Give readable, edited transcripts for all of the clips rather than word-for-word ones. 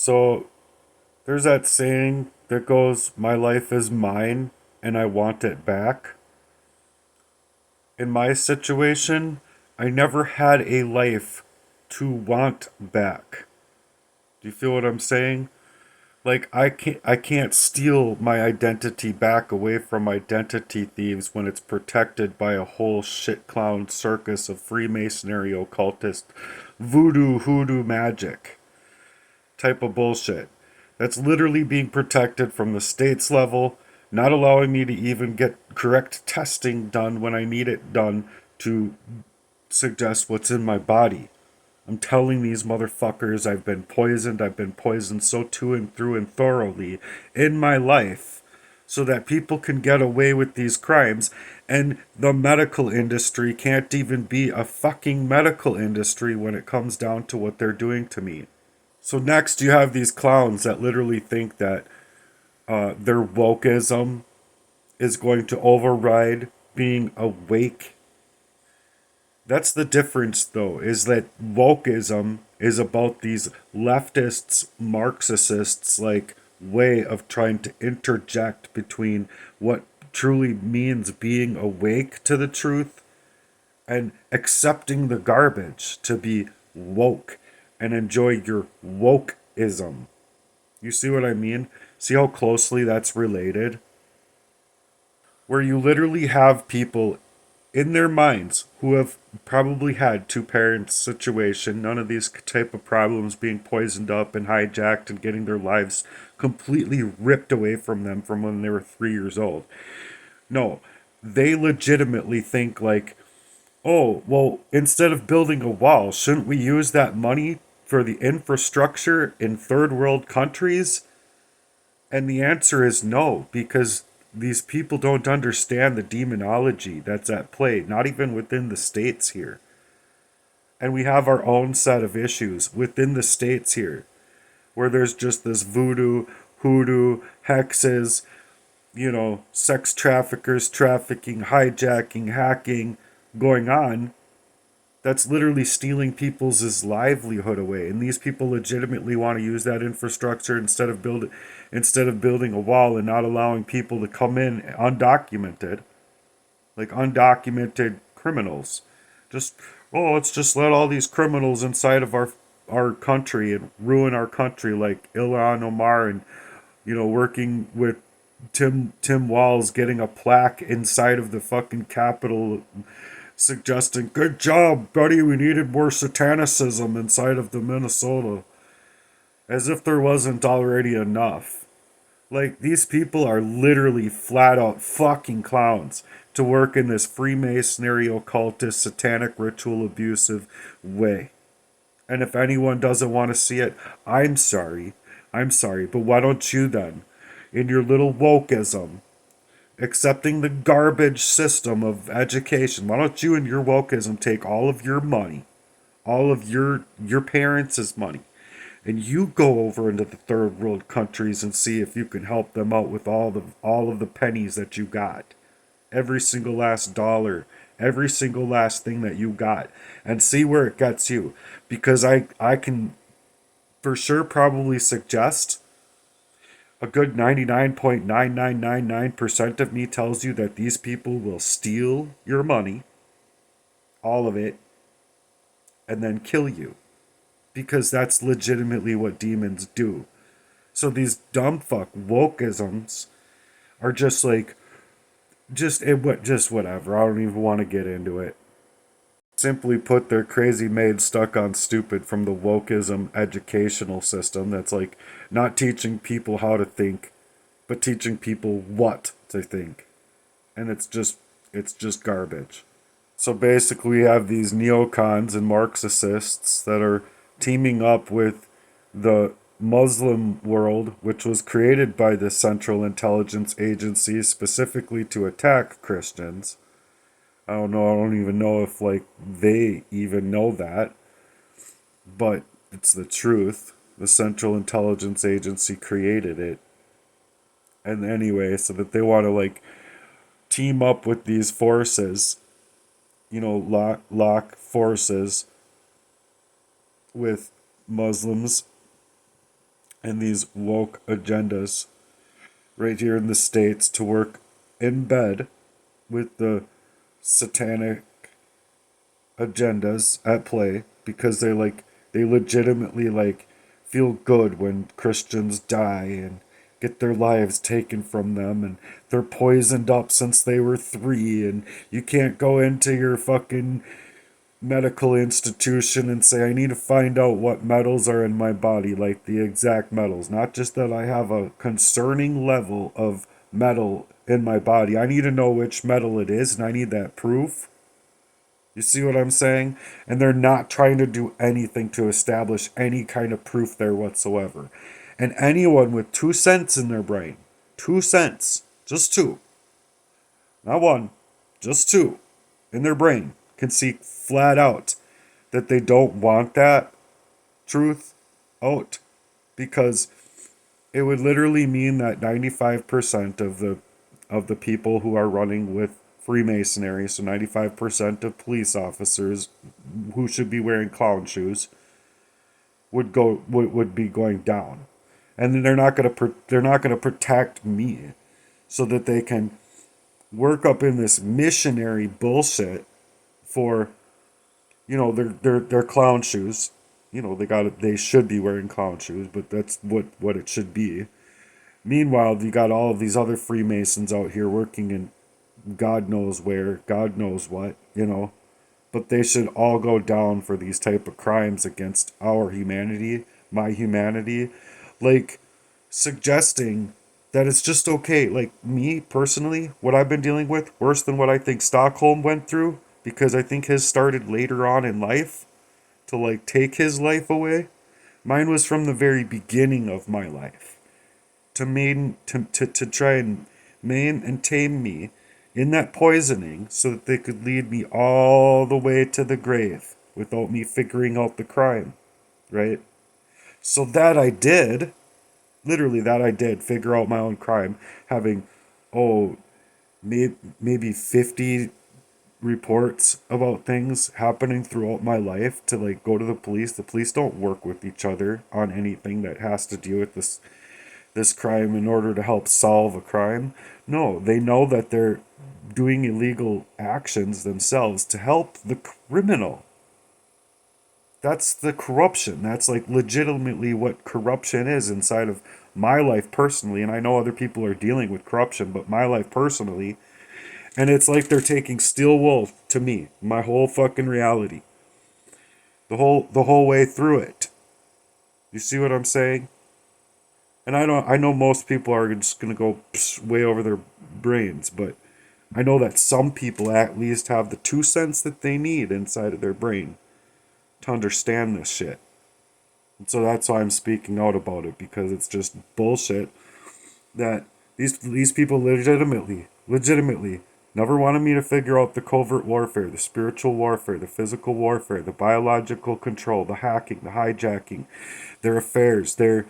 So there's that saying that goes, "My life is mine and I want it back." In my situation, I never had a life to want back. Do you feel what I'm saying? Like I can't steal my identity back away from identity thieves when it's protected by a whole shit clown circus of Freemasonry occultist voodoo hoodoo magic type of bullshit. That's literally being protected from the state's level, not allowing me to even get correct testing done when I need it done to suggest what's in my body. I'm telling these motherfuckers I've been poisoned. I've been poisoned so to and through and thoroughly in my life so that people can get away with these crimes. And the medical industry can't even be a fucking medical industry when it comes down to what they're doing to me. So next you have these clowns that literally think that their wokeism is going to override being awake. That's the difference, though, is that wokeism is about these leftists, Marxists, like way of trying to interject between what truly means being awake to the truth and accepting the garbage to be woke and enjoy your wokeism. You see what I mean? See how closely that's related? Where you literally have people in their minds who have probably had two parents situation, none of these type of problems, being poisoned up and hijacked and getting their lives completely ripped away from them from when they were 3 years old. No, they legitimately think like, oh, well, instead of building a wall, shouldn't we use that money for the infrastructure in third world countries? And the answer is no, because these people don't understand the demonology that's at play, not even within the states here. And we have our own set of issues within the states here, where there's just this voodoo, hoodoo, hexes, sex traffickers, trafficking, hijacking, hacking going on that's literally stealing people's livelihood away, and these people legitimately want to use that infrastructure instead of building a wall and not allowing people to come in undocumented, like undocumented criminals. Just, oh, let's just let all these criminals inside of our country and ruin our country, like Ilhan Omar, and working with Tim Walz, getting a plaque inside of the fucking Capitol suggesting, "Good job, buddy, we needed more satanicism inside of the Minnesota." As if there wasn't already enough. Like, these people are literally flat out fucking clowns to work in this Freemasonry, occultist, satanic, ritual abusive way. And if anyone doesn't want to see it, I'm sorry. I'm sorry, but why don't you then, in your little wokeism, accepting the garbage system of education, why don't you and your wokeism take all of your money, all of your parents' money, and you go over into the third world countries and see if you can help them out with all of the pennies that you got, every single last dollar, every single last thing that you got, and see where it gets you. Because I can for sure probably suggest a good 99.9999% of me tells you that these people will steal your money, all of it, and then kill you. Because that's legitimately what demons do. So these dumb fuck wokeisms are just like, just whatever. I don't even want to get into it. Simply put, they're crazy made stuck on stupid from the wokeism educational system that's like not teaching people how to think, but teaching people what to think. And it's just garbage. So basically, we have these neocons and Marxists that are teaming up with the Muslim world, which was created by the Central Intelligence Agency specifically to attack Christians. I don't know. I don't even know if like they even know that, but it's the truth. The Central Intelligence Agency created it, and anyway, so that they want to like team up with these forces, lock forces with Muslims and these woke agendas right here in the States to work in bed with the satanic agendas at play, because they legitimately feel good when Christians die and get their lives taken from them, and they're poisoned up since they were 3, and you can't go into your fucking medical institution and say, I need to find out what metals are in my body, like the exact metals. Not just that I have a concerning level of metal in my body. I need to know which metal it is, and I need that proof. You see what I'm saying? And they're not trying to do anything to establish any kind of proof there whatsoever. And anyone with 2 cents in their brain, 2 cents, just two, not one, just two, in their brain, can see flat out that they don't want that truth out, because it would literally mean that 95% of the people who are running with Freemasonry, so 95% of police officers who should be wearing clown shoes, would be going down. And then they're not going to protect me so that they can work up in this missionary bullshit for, their clown shoes. They should be wearing clown shoes, but that's what it should be. Meanwhile, you got all of these other Freemasons out here working in God knows where, God knows what. But they should all go down for these type of crimes against our humanity, my humanity. Like, suggesting that it's just okay. Like, me, personally, what I've been dealing with, worse than what I think Stockholm went through, because I think his started later on in life, to, take his life away. Mine was from the very beginning of my life. To try and maim and tame me in that poisoning so that they could lead me all the way to the grave without me figuring out the crime, right? So that I did, literally that I did, figure out my own crime, having, oh, maybe 50 reports about things happening throughout my life to go to the police. The police don't work with each other on anything that has to do with this crime in order to help solve a crime. No, they know that they're doing illegal actions themselves to help the criminal. That's the corruption. That's legitimately what corruption is inside of my life personally. And I know other people are dealing with corruption, but my life personally. And it's like they're taking steel wool to me, my whole fucking reality. The whole way through it. You see what I'm saying? And I know most people are just gonna go way over their brains, but I know that some people at least have the 2 cents that they need inside of their brain to understand this shit. And so that's why I'm speaking out about it, because it's just bullshit that these people legitimately never wanted me to figure out the covert warfare, the spiritual warfare, the physical warfare, the biological control, the hacking, the hijacking, their affairs, their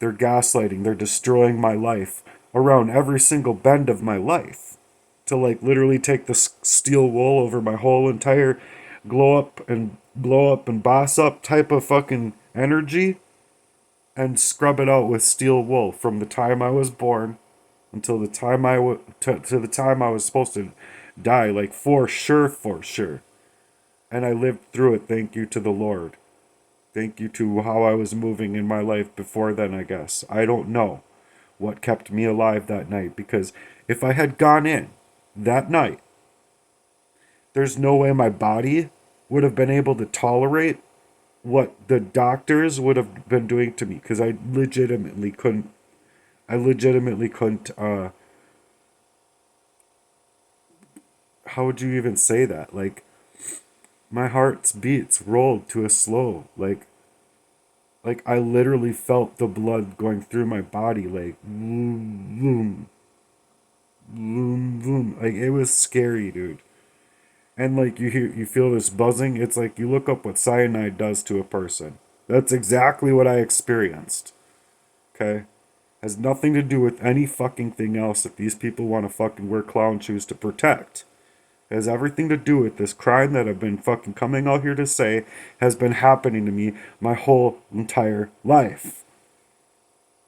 gaslighting, they're destroying my life around every single bend of my life, to literally take the steel wool over my whole entire glow up and blow up and boss up type of fucking energy, and scrub it out with steel wool from the time I was born until the time to the time I was supposed to die, for sure. And I lived through it, thank you to the Lord. Thank you to how I was moving in my life before then, I guess. I don't know what kept me alive that night, because if I had gone in that night, there's no way my body would have been able to tolerate what the doctors would have been doing to me, because I legitimately couldn't, how would you even say that? My heart's beats rolled to a slow, I literally felt the blood going through my body, boom, boom, boom, boom. It was scary, dude. And you feel this buzzing. It's you look up what cyanide does to a person. That's exactly what I experienced. Okay? Has nothing to do with any fucking thing else that these people want to fucking wear clown shoes to protect. It has everything to do with this crime that I've been fucking coming out here to say has been happening to me my whole entire life.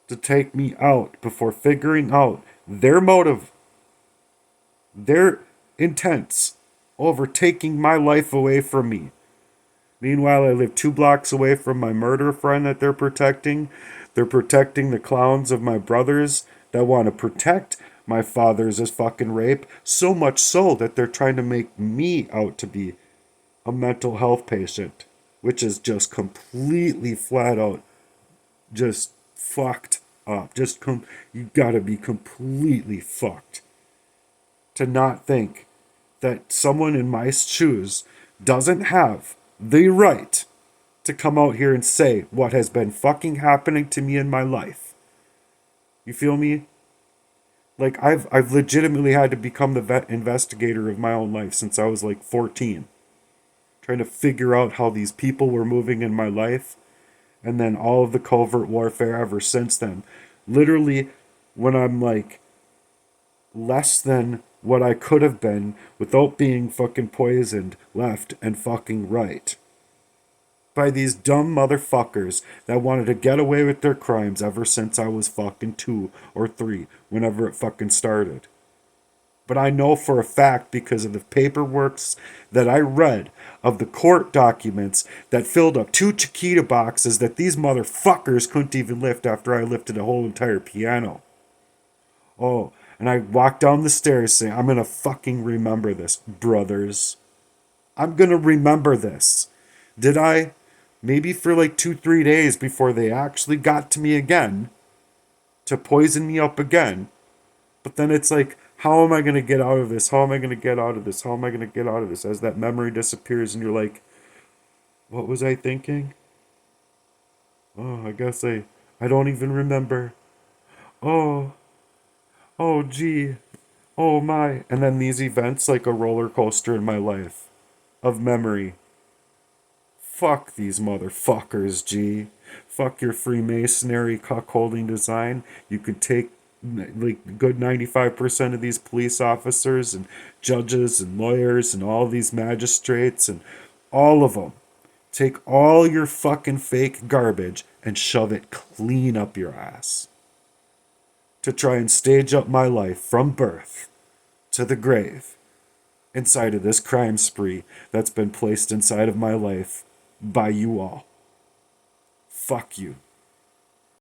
to take me out before figuring out their motive, their intents over taking my life away from me. Meanwhile, I live 2 blocks away from my murder friend that they're protecting. They're protecting the clowns of my brothers that want to protect my father's fucking rape. So much so that they're trying to make me out to be a mental health patient, which is just completely flat out just fucked up. You gotta be completely fucked to not think that someone in my shoes doesn't have the right to come out here and say what has been fucking happening to me in my life. You feel me? Like I've legitimately had to become the investigator of my own life since I was like 14, trying to figure out how these people were moving in my life, and then all of the covert warfare ever since then. Literally, when I'm like less than what I could have been without being fucking poisoned left and fucking right by these dumb motherfuckers that wanted to get away with their crimes ever since I was fucking 2 or 3, whenever it fucking started. But I know for a fact, because of the paperworks that I read of the court documents that filled up 2 Chiquita boxes, that these motherfuckers couldn't even lift after I lifted a whole entire piano. Oh, and I walked down the stairs saying, I'm gonna fucking remember this, brothers. I'm gonna remember this. Did I? Maybe for like 2, 3 days before they actually got to me again to poison me up again. But then it's like, how am I going to get out of this? How am I going to get out of this? How am I going to get out of this? As that memory disappears and you're like, what was I thinking? Oh, I don't even remember. Oh, oh, gee. Oh, my. And then these events, like a roller coaster in my life of memory. Fuck these motherfuckers, G. Fuck your Freemasonry cuckolding design. You could take like good 95% of these police officers and judges and lawyers and all these magistrates and all of them. Take all your fucking fake garbage and shove it clean up your ass. To try and stage up my life from birth to the grave inside of this crime spree that's been placed inside of my life by you all. Fuck you.